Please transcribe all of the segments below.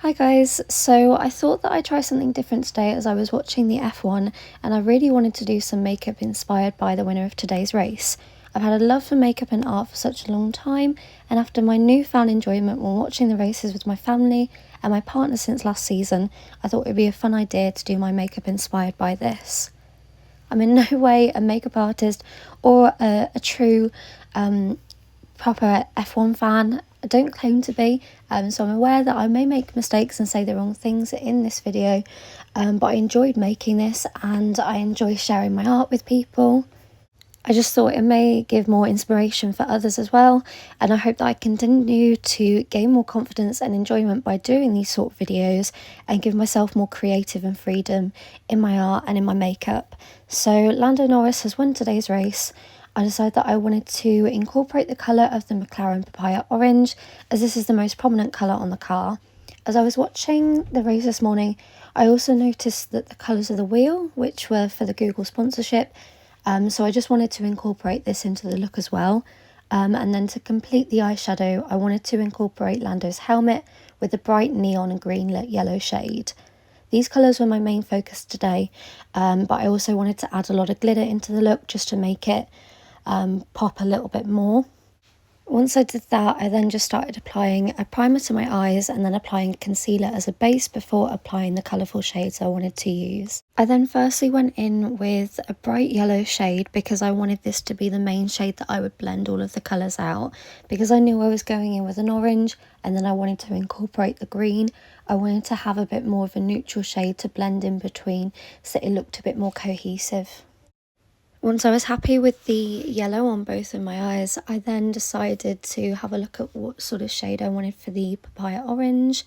Hi guys, so I thought that I'd try something different today as I was watching the F1 and I really wanted to do some makeup inspired by the winner of today's race. I've had a love for makeup and art for such a long time, and after my newfound enjoyment when watching the races with my family and my partner since last season, I thought it would be a fun idea to do my makeup inspired by this. I'm in no way a makeup artist or a true proper F1 fan. I don't claim to be, so I'm aware that I may make mistakes and say the wrong things in this video, but I enjoyed making this and I enjoy sharing my art with people. I just thought it may give more inspiration for others as well, and I hope that I continue to gain more confidence and enjoyment by doing these sort of videos and give myself more creative and freedom in my art and in my makeup. So Lando Norris has won today's race. I decided that I wanted to incorporate the colour of the McLaren Papaya Orange, as this is the most prominent colour on the car. As I was watching the race this morning, I also noticed that the colours of the wheel, which were for the Google sponsorship, so I just wanted to incorporate this into the look as well. And then to complete the eyeshadow, I wanted to incorporate Lando's helmet with the bright neon and green yellow shade. These colours were my main focus today, but I also wanted to add a lot of glitter into the look just to make it pop a little bit more. Once I did that, I then just started applying a primer to my eyes and then applying concealer as a base before applying the colourful shades I wanted to use. I then firstly went in with a bright yellow shade because I wanted this to be the main shade that I would blend all of the colours out, because I knew I was going in with an orange and then I wanted to incorporate the green. I wanted to have a bit more of a neutral shade to blend in between so it looked a bit more cohesive. Once I was happy with the yellow on both of my eyes, I then decided to have a look at what sort of shade I wanted for the papaya orange.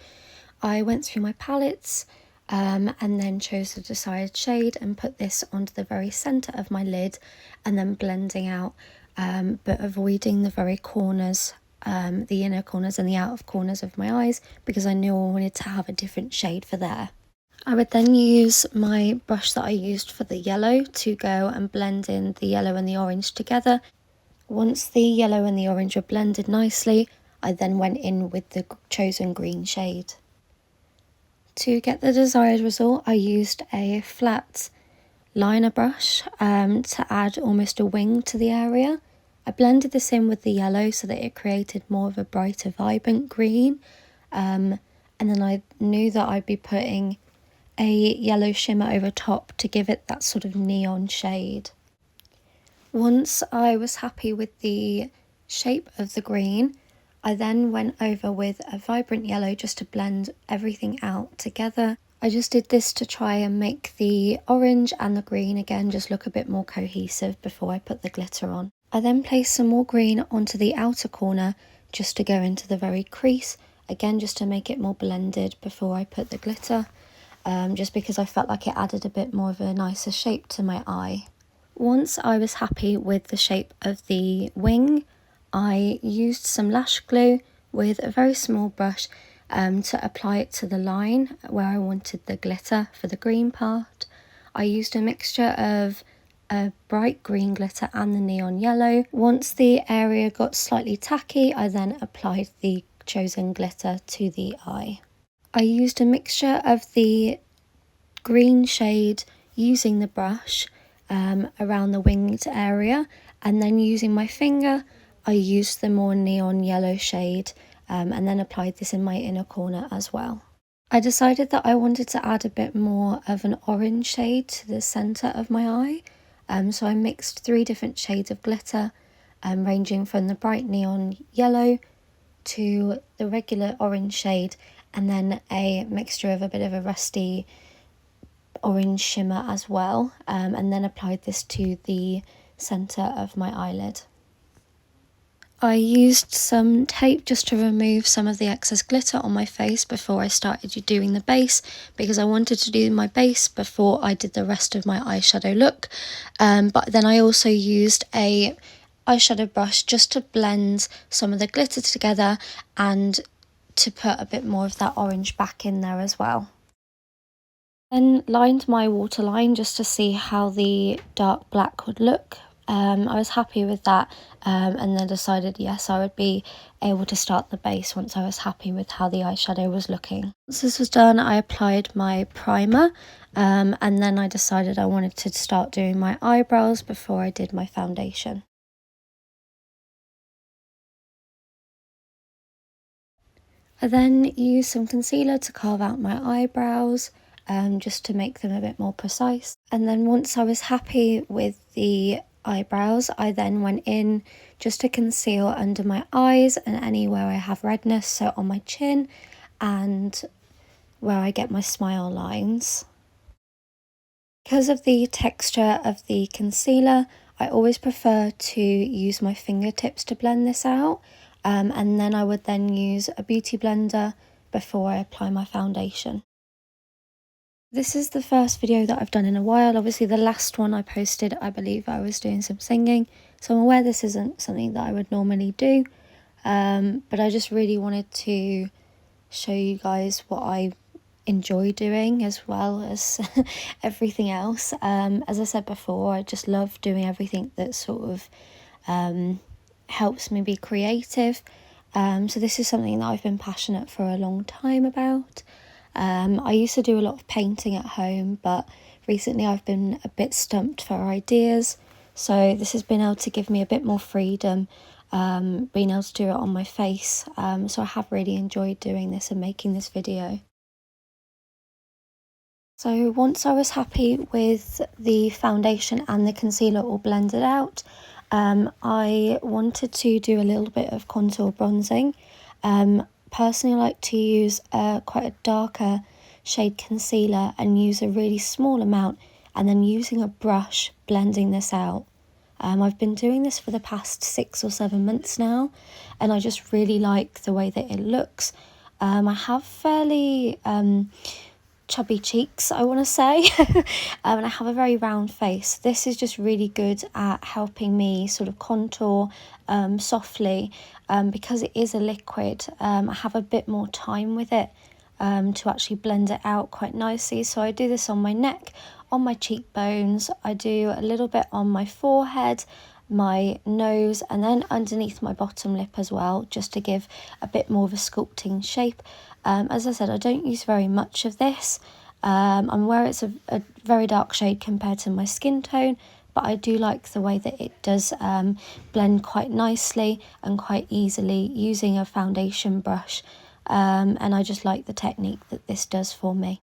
I went through my palettes and then chose the desired shade and put this onto the very centre of my lid and then blending out, but avoiding the very corners, the inner corners and the outer corners of my eyes, because I knew I wanted to have a different shade for there. I would then use my brush that I used for the yellow to go and blend in the yellow and the orange together. Once the yellow and the orange were blended nicely, I then went in with the chosen green shade. To get the desired result, I used a flat liner brush to add almost a wing to the area. I blended this in with the yellow so that it created more of a brighter, vibrant green. And then I knew that I'd be putting a yellow shimmer over top to give it that sort of neon shade. Once I was happy with the shape of the green, I then went over with a vibrant yellow just to blend everything out together. I just did this to try and make the orange and the green again just look a bit more cohesive before I put the glitter on. I then placed some more green onto the outer corner just to go into the very crease, again just to make it more blended before I put the glitter. Just because I felt like it added a bit more of a nicer shape to my eye. Once I was happy with the shape of the wing, I used some lash glue with a very small brush to apply it to the line where I wanted the glitter for the green part. I used a mixture of a bright green glitter and the neon yellow. Once the area got slightly tacky, I then applied the chosen glitter to the eye. I used a mixture of the green shade using the brush around the winged area, and then using my finger I used the more neon yellow shade and then applied this in my inner corner as well. I decided that I wanted to add a bit more of an orange shade to the centre of my eye, so I mixed 3 different shades of glitter ranging from the bright neon yellow to the regular orange shade, and then a mixture of a bit of a rusty orange shimmer as well, and then applied this to the centre of my eyelid. I used some tape just to remove some of the excess glitter on my face before I started doing the base, because I wanted to do my base before I did the rest of my eyeshadow look, but then I also used a eyeshadow brush just to blend some of the glitter together and to put a bit more of that orange back in there as well. Then lined my waterline just to see how the dark black would look I was happy with that, and then decided yes, I would be able to start the base once I was happy with how the eyeshadow was looking. Once this was done, I applied my primer, and then I decided I wanted to start doing my eyebrows before I did my foundation. I then used some concealer to carve out my eyebrows, just to make them a bit more precise. And then once I was happy with the eyebrows, I then went in just to conceal under my eyes and anywhere I have redness, so on my chin and where I get my smile lines. Because of the texture of the concealer, I always prefer to use my fingertips to blend this out, and then I would then use a beauty blender before I apply my foundation. This is the first video that I've done in a while. Obviously the last one I posted, I believe I was doing some singing, so I'm aware this isn't something that I would normally do, but I just really wanted to show you guys what I enjoy doing as well as everything else. As I said before, I just love doing everything that sort of helps me be creative. So this is something that I've been passionate for a long time about. I used to do a lot of painting at home, but recently I've been a bit stumped for ideas. So this has been able to give me a bit more freedom, being able to do it on my face. So I have really enjoyed doing this and making this video. So once I was happy with the foundation and the concealer all blended out, I wanted to do a little bit of contour bronzing. Personally, I like to use quite a darker shade concealer and use a really small amount, and then using a brush blending this out. I've been doing this for the past 6 or 7 months now, and I just really like the way that it looks. I have fairly chubby cheeks, I want to say, and I have a very round face. This is just really good at helping me sort of contour softly, because it is a liquid. I have a bit more time with it to actually blend it out quite nicely. So I do this on my neck, on my cheekbones, I do a little bit on my forehead, my nose, and then underneath my bottom lip as well, just to give a bit more of a sculpting shape. As I said, I don't use very much of this. I'm aware it's a very dark shade compared to my skin tone, but I do like the way that it does blend quite nicely and quite easily using a foundation brush, and I just like the technique that this does for me.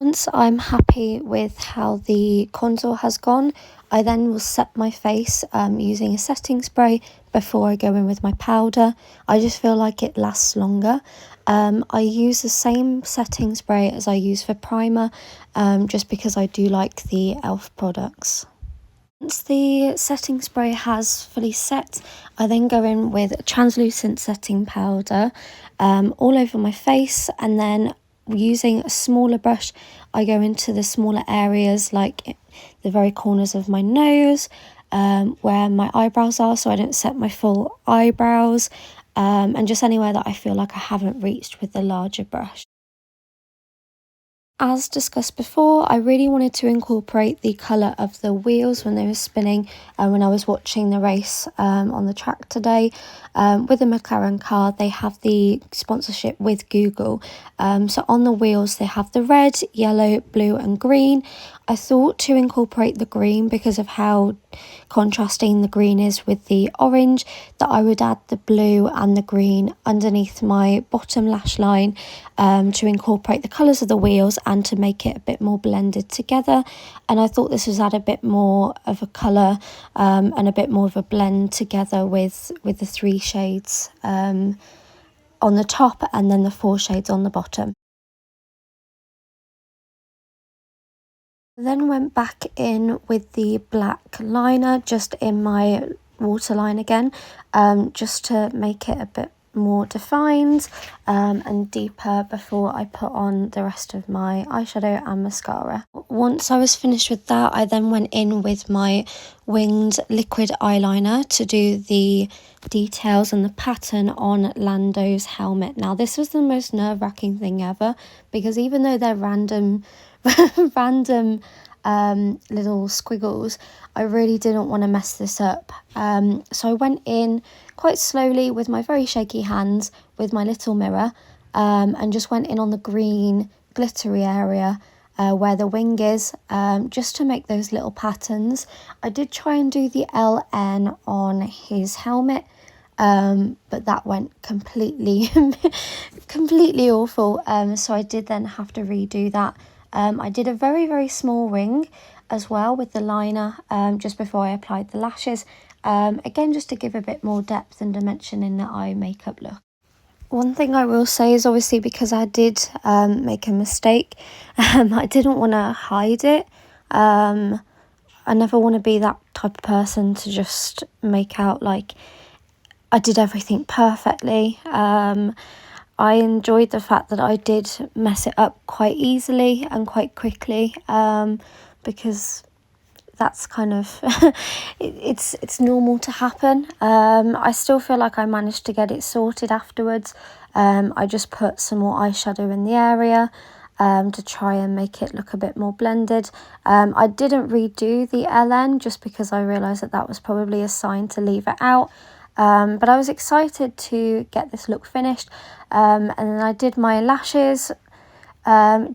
Once I'm happy with how the contour has gone, I then will set my face using a setting spray before I go in with my powder. I just feel like it lasts longer. I use the same setting spray as I use for primer, just because I do like the e.l.f. products. Once the setting spray has fully set, I then go in with translucent setting powder all over my face, and then using a smaller brush, I go into the smaller areas like the very corners of my nose, where my eyebrows are, so I don't set my full eyebrows, and just anywhere that I feel like I haven't reached with the larger brush. As discussed before, I really wanted to incorporate the colour of the wheels when they were spinning, when I was watching the race on the track today. With the McLaren car, they have the sponsorship with Google. So on the wheels, they have the red, yellow, blue and green. I thought to incorporate the green because of how contrasting the green is with the orange, that I would add the blue and the green underneath my bottom lash line, to incorporate the colours of the wheels and to make it a bit more blended together. And I thought this was add a bit more of a colour, and a bit more of a blend together with the 3 shades on the top and then the 4 shades on the bottom. Then went back in with the black liner just in my waterline again, just to make it a bit more defined and deeper before I put on the rest of my eyeshadow and mascara. Once I was finished with that, I then went in with my winged liquid eyeliner to do the details and the pattern on Lando's helmet. Now this was the most nerve-wracking thing ever, because even though they're random little squiggles, I really didn't want to mess this up. So I went in quite slowly with my very shaky hands with my little mirror and just went in on the green glittery area where the wing is, just to make those little patterns. I did try and do the LN on his helmet, but that went completely awful, so I did then have to redo that. I did a very, very small wing as well with the liner just before I applied the lashes, again just to give a bit more depth and dimension in the eye makeup look. One thing I will say is, obviously, because I did make a mistake, I didn't want to hide it. I never want to be that type of person to just make out like I did everything perfectly. I enjoyed the fact that I did mess it up quite easily and quite quickly, because that's kind of it's normal to happen. I still feel like I managed to get it sorted afterwards. I just put some more eyeshadow in the area to try and make it look a bit more blended. I didn't redo the LN just because I realised that that was probably a sign to leave it out. But I was excited to get this look finished, and then I did my lashes,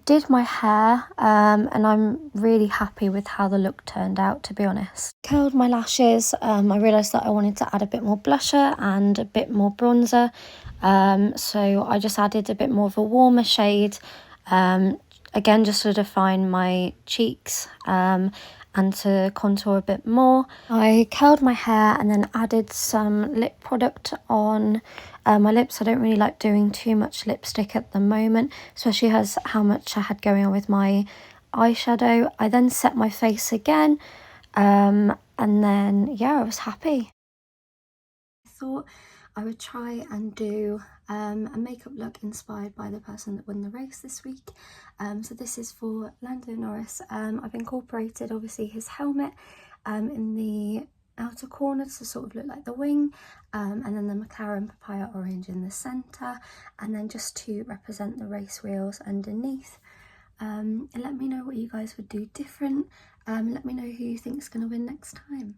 did my hair, and I'm really happy with how the look turned out, to be honest. Curled my lashes. I realised that I wanted to add a bit more blusher and a bit more bronzer, so I just added a bit more of a warmer shade, again just to define my cheeks and to contour a bit more. I curled my hair and then added some lip product on my lips. I don't really like doing too much lipstick at the moment, especially as how much I had going on with my eyeshadow. I then set my face again, and then yeah, I was happy. I thought I would try and do a makeup look inspired by the person that won the race this week. So this is for Lando Norris. I've incorporated obviously his helmet in the outer corner to sort of look like the wing, and then the McLaren papaya orange in the centre, and then just to represent the race wheels underneath. And let me know what you guys would do different. Let me know who you think is going to win next time.